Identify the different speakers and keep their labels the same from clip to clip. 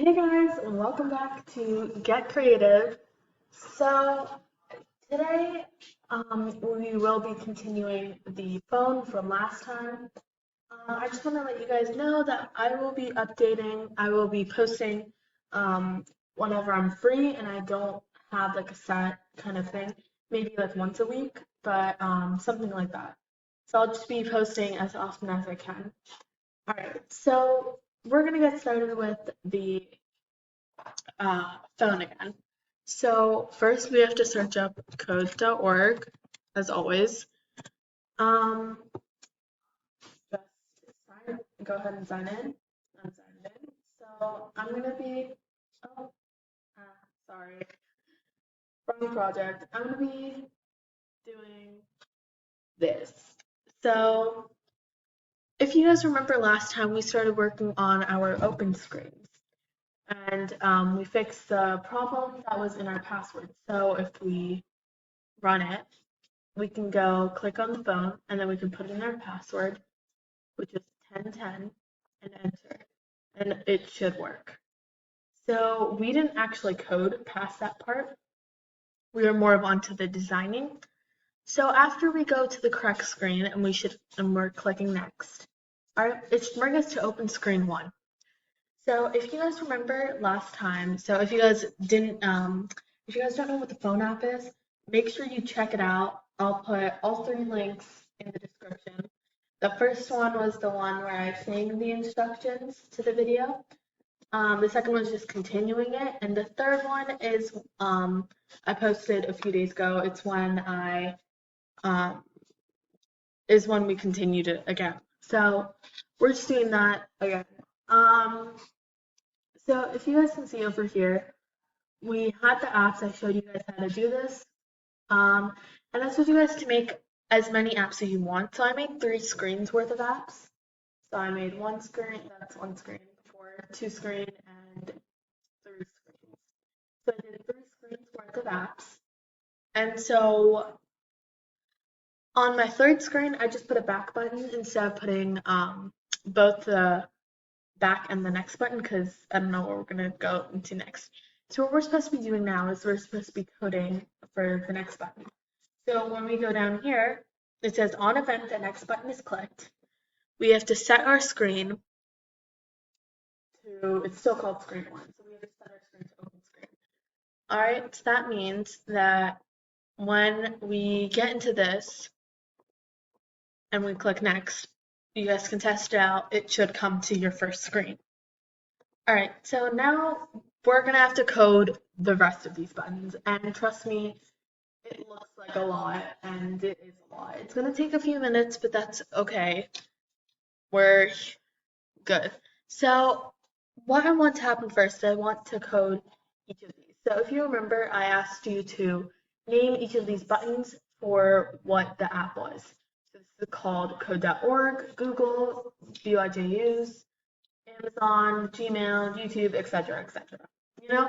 Speaker 1: Hey guys, and welcome back to Get Creative. So today we will be continuing the phone from last time. I just want to let you guys know that I will be updating, I will be posting whenever I'm free and I don't have like a set kind of thing, maybe like once a week, but something like that. So I'll just be posting as often as I can. All right, so we're gonna get started with the phone again. So first we have to search up code.org, as always. Um, just go ahead and sign in. I'm signed in. So I'm gonna be, oh, sorry, wrong project. I'm gonna be doing this. So if you guys remember last time, we started working on our open screens. And we fixed the problem that was in our password. So if we run it, we can go click on the phone and then we can put in our password, which is 1010, and enter. And it should work. So we didn't actually code past that part. We were more of onto the designing. So after we go to the correct screen and we're clicking next, it should bring us to open screen 1. So if you guys remember last time, so if you guys don't know what the phone app is, make sure you check it out. I'll put all 3 links in the description. The first one was the one where I sang the instructions to the video. The second one is just continuing it, and the third one is I posted a few days ago. It's when we continued it again. So we're just doing that again. So if you guys can see over here, we had the apps. I showed you guys how to do this. And I told you guys to make as many apps as you want. So I made 3 screens worth of apps. So I made 1 screen, that's 1 screen before, 2 screen, and 3 screens. So I did 3 screens worth of apps. And so on my 3rd screen, I just put a back button instead of putting both the back and the next button because I don't know what we're going to go into next. So what we're supposed to be doing now is we're supposed to be coding for the next button. So when we go down here, it says on event, the next button is clicked. We have to set our screen to, it's still called screen 1, so we have to set our screen to open screen. All right, so that means that when we get into this and we click next, you guys can test it out. It should come to your first screen. All right, so now we're gonna have to code the rest of these buttons, and trust me, it looks like a lot, and it is a lot. It's gonna take a few minutes, but that's okay. We're good. So what I want to happen first, I want to code each of these. So if you remember, I asked you to name each of these buttons for what the app was. So this is called code.org, Google, BYJUs, Amazon, Gmail, YouTube, etc., etc. You know?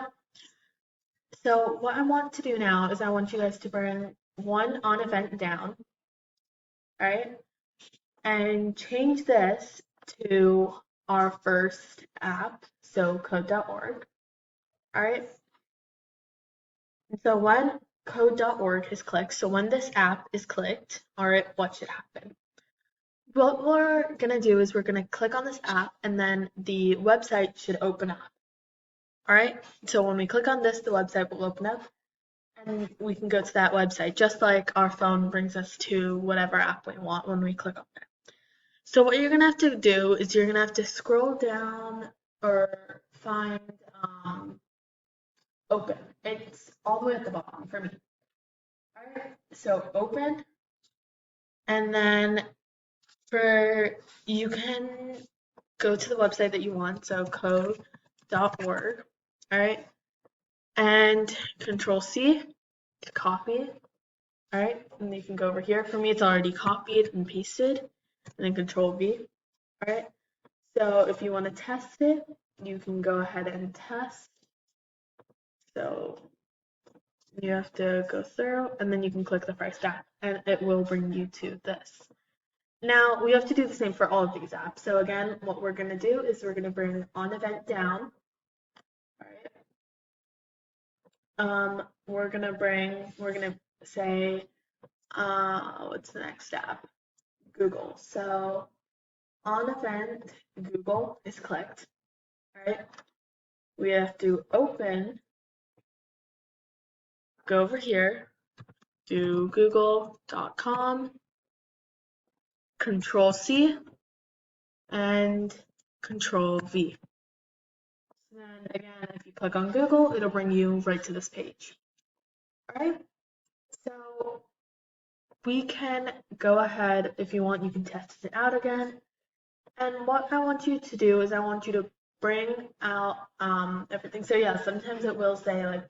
Speaker 1: So what I want to do now is I want you guys to bring one on event down, all right? And change this to our first app, so code.org, all right? And so when code.org is clicked, so when this app is clicked, all right, what should happen? What we're gonna do is we're gonna click on this app and then the website should open up. All right, so when we click on this, the website will open up and we can go to that website, just like our phone brings us to whatever app we want when we click on it. So what you're gonna have to do is you're gonna have to scroll down or find open. It's all the way at the bottom for me. All right, so open, and then you can go to the website that you want, so code.org, all right, and Control C to copy, all right, and you can go over here. For me, it's already copied and pasted, and then Control V, all right. So if you want to test it, you can go ahead and test. So you have to go through, and then you can click the first app, and it will bring you to this. Now, we have to do the same for all of these apps. So again, what we're going to do is we're going to bring on event down, we're gonna say, what's the next app? Google. So on event, Google is clicked, right? We have to open, go over here, do google.com, Control C, and Control V. Then again, if you click on Google, it'll bring you right to this page. All right, so we can go ahead, if you want, you can test it out again. And what I want you to do is I want you to bring out everything. So yeah, sometimes it will say like,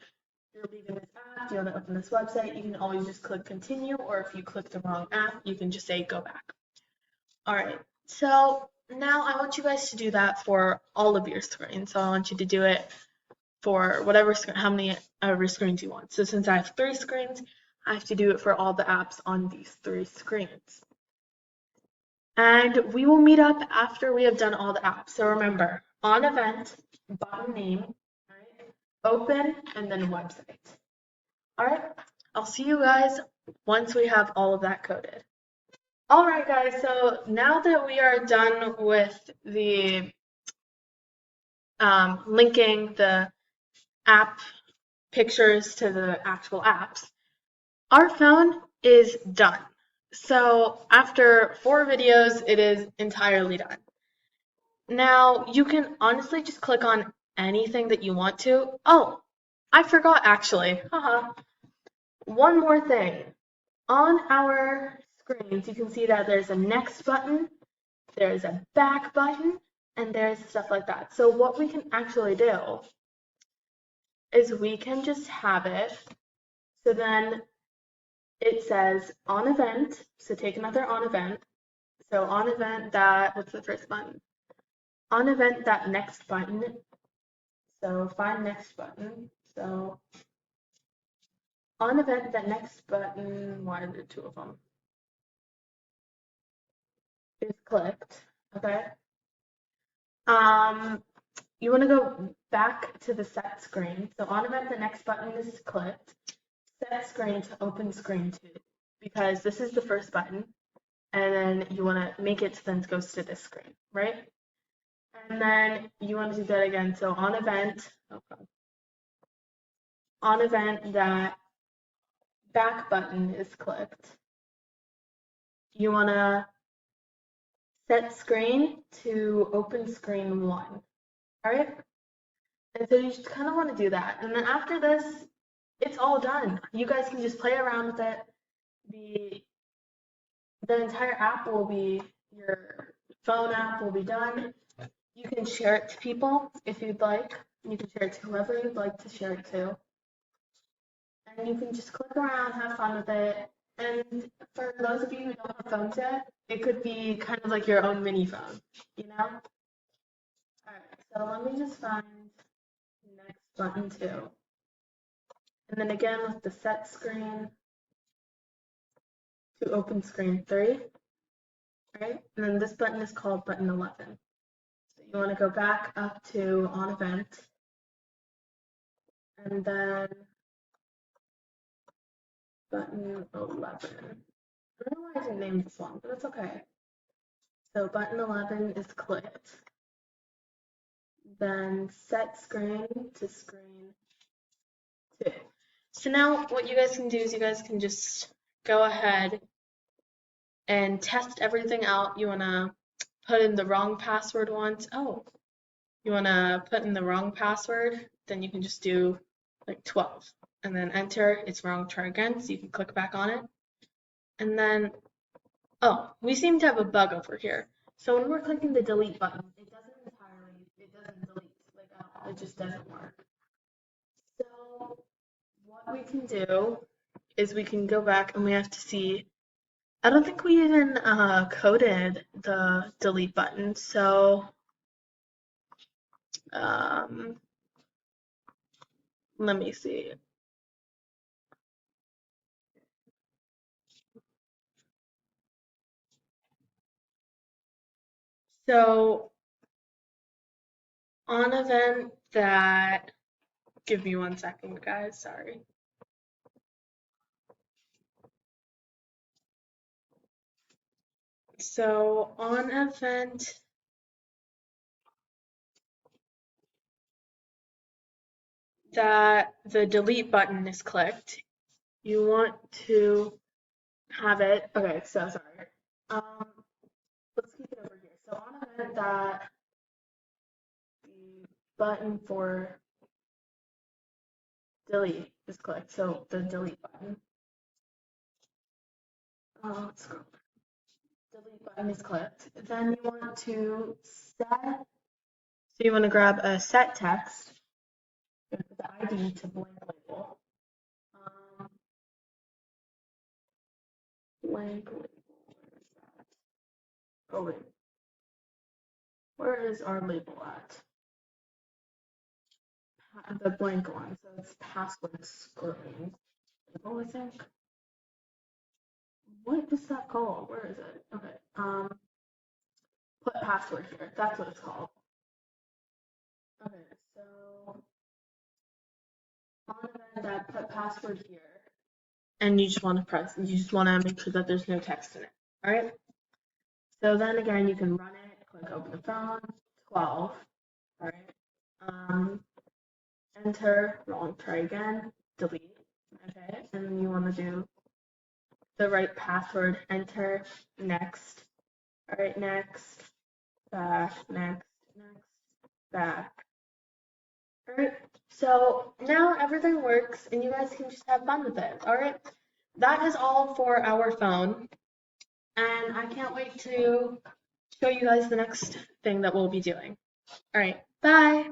Speaker 1: you're leaving this app, do you want to open this website? You can always just click continue, or if you click the wrong app, you can just say go back. All right, so now I want you guys to do that for all of your screens. So I want you to do it for whatever, how many of your screens you want. So since I have 3 screens, I have to do it for all the apps on these 3 screens. And we will meet up after we have done all the apps. So remember, on event, button name, right? Open, and then website. All right, I'll see you guys once we have all of that coded. All right, guys, so now that we are done with the linking the app pictures to the actual apps, our phone is done. So after 4 videos, it is entirely done. Now, you can honestly just click on anything that you want to. Oh, I forgot actually. Haha. One more thing. On our screens, you can see that there's a next button, there's a back button, and there's stuff like that. So what we can actually do is we can just have it. So then it says on event. So take another on event. So on event that, what's the first button? On event that next button. So find next button. So on event that next button, why are there 2 of them? Is clicked. Okay. You want to go back to the set screen. So on event the next button is clicked. Set screen to open screen 2, because this is the first button, and then you want to make it so then it goes to this screen, right? And then you want to do that again. So on event, that back button is clicked. You want to set screen to open screen 1. All right. And so you just kind of want to do that. And then after this, it's all done. You guys can just play around with it. The entire app will be, your phone app will be done. You can share it to people if you'd like. You can share it to whoever you'd like to share it to. And you can just click around, have fun with it. And for those of you who don't have phones yet, it could be kind of like your own mini phone, you know? All right, so let me just find next button 2. And then again with the set screen to open screen 3, right? And then this button is called button 11. So you want to go back up to on event, and then button 11. I don't know why I didn't name this one, but it's okay. So button 11 is clicked. Then set screen to screen 2. So now what you guys can do is you guys can just go ahead and test everything out. You want to put in the wrong password once. Oh, you want to put in the wrong password, then you can just do like 12 and then enter. It's wrong, try again, so you can click back on it. And then, oh, we seem to have a bug over here. So when we're clicking the delete button, it doesn't delete, like it just doesn't work. So what we can do is we can go back and we have to see, I don't think we even coded the delete button, so let me see. So on event that Give me 1 second, guys, sorry. So on event that the delete button is clicked, you want to have it, okay, so sorry. Let's keep it over here. So on event that the button for delete is clicked, so the delete button. Let's go. Delete button is clicked. Then you want to set, so you want to grab a set text, the ID to blank label. Blank label, where is that? Oh wait, where is our label at? The blank one, so it's password screen. Label, I think. What is that called? Where is it? Okay. Put password here. That's what it's called. Okay, so on that, put password here. And you just want to make sure that there's no text in it. All right. So then again, you can run it, click open the phone, 12. All right. Enter, wrong, try again, delete. Okay. And then you want to do the right password, enter, next. All right, next, back, next, back. All right, so now everything works and you guys can just have fun with it. All right, that is all for our phone. And I can't wait to show you guys the next thing that we'll be doing. All right, bye.